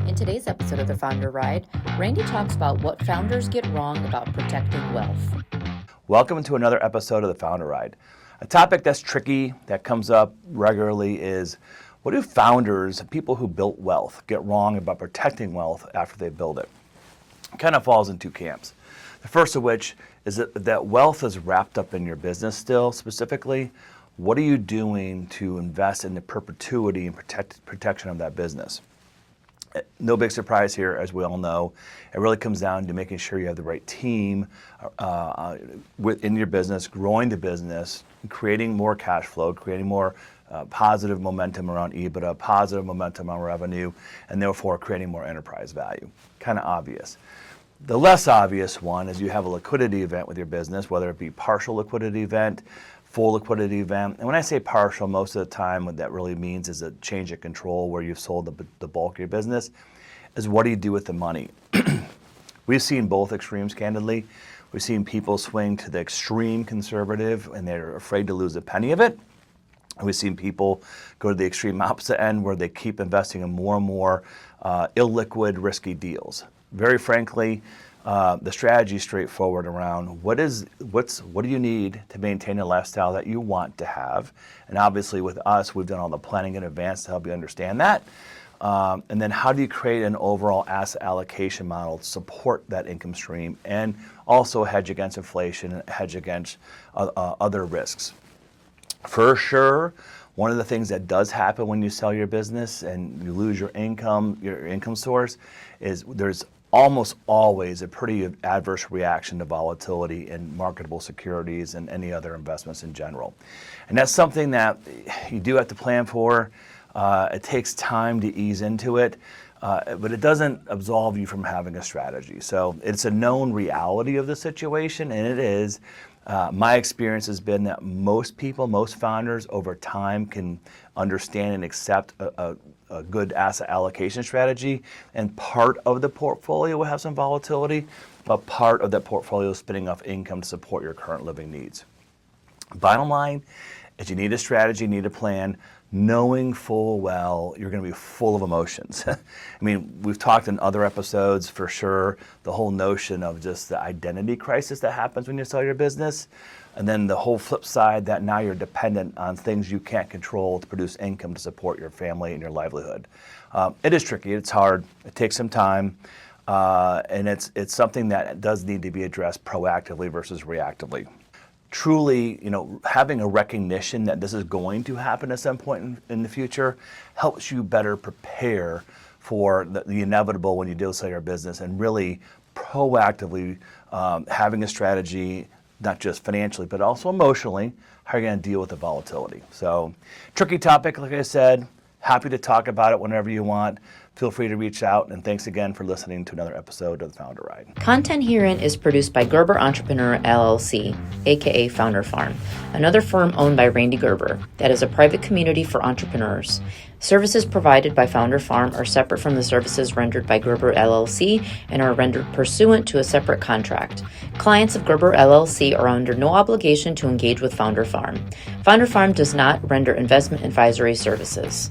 In today's episode of The Founder Ride, Randy talks about what founders get wrong about protecting wealth. Welcome to another episode of The Founder Ride. A topic that's tricky, that comes up regularly is, what do founders, people who built wealth, get wrong about protecting wealth after they build it? It kind of falls in two camps. The first of which is that wealth is wrapped up in your business still, specifically. What are you doing to invest in the perpetuity and protection of that business? No big surprise here, as we all know. It really comes down to making sure you have the right team within your business, growing the business, creating more cash flow, creating more positive momentum around EBITDA, positive momentum on revenue, and therefore creating more enterprise value. Kind of obvious. The less obvious one is you have a liquidity event with your business, whether it be partial liquidity event, full liquidity event. And when I say partial, most of the time what that really means is a change of control where you've sold the bulk of your business, is what do you do with the money? We've seen both extremes, candidly. We've seen people swing to the extreme conservative and they're afraid to lose a penny of it. We've seen people go to the extreme opposite end where they keep investing in more and more illiquid, risky deals. Very frankly, the strategy is straightforward around what do you need to maintain a lifestyle that you want to have, and obviously with us we've done all the planning in advance to help you understand that, and then how do you create an overall asset allocation model to support that income stream and also hedge against inflation and hedge against other risks. For sure, one of the things that does happen when you sell your business and you lose your income source, is there's almost always a pretty adverse reaction to volatility in marketable securities and any other investments in general. And that's something that you do have to plan for. It takes time to ease into it, but it doesn't absolve you from having a strategy. So it's a known reality of the situation, and it is. My experience has been that most people, most founders over time can understand and accept a good asset allocation strategy, and part of the portfolio will have some volatility, but part of that portfolio is spinning off income to support your current living needs. Bottom line is you need a strategy, you need a plan, knowing full well you're going to be full of emotions. I mean, we've talked in other episodes for sure, the whole notion of just the identity crisis that happens when you sell your business, and then the whole flip side that now you're dependent on things you can't control to produce income to support your family and your livelihood. It is tricky, it's hard, it takes some time, and it's something that does need to be addressed proactively versus reactively. Truly, having a recognition that this is going to happen at some point in the future helps you better prepare for the inevitable when you do sell your business, and really proactively having a strategy, not just financially, but also emotionally, how you're going to deal with the volatility. So, tricky topic, like I said. Happy to talk about it whenever you want. Feel free to reach out, and thanks again for listening to another episode of The Founder Ride. Content herein is produced by Gerber Entrepreneur LLC, aka Founder Farm, another firm owned by Randy Gerber that is a private community for entrepreneurs. Services provided by Founder Farm are separate from the services rendered by Gerber LLC and are rendered pursuant to a separate contract. Clients of Gerber LLC are under no obligation to engage with Founder Farm. Founder Farm does not render investment advisory services.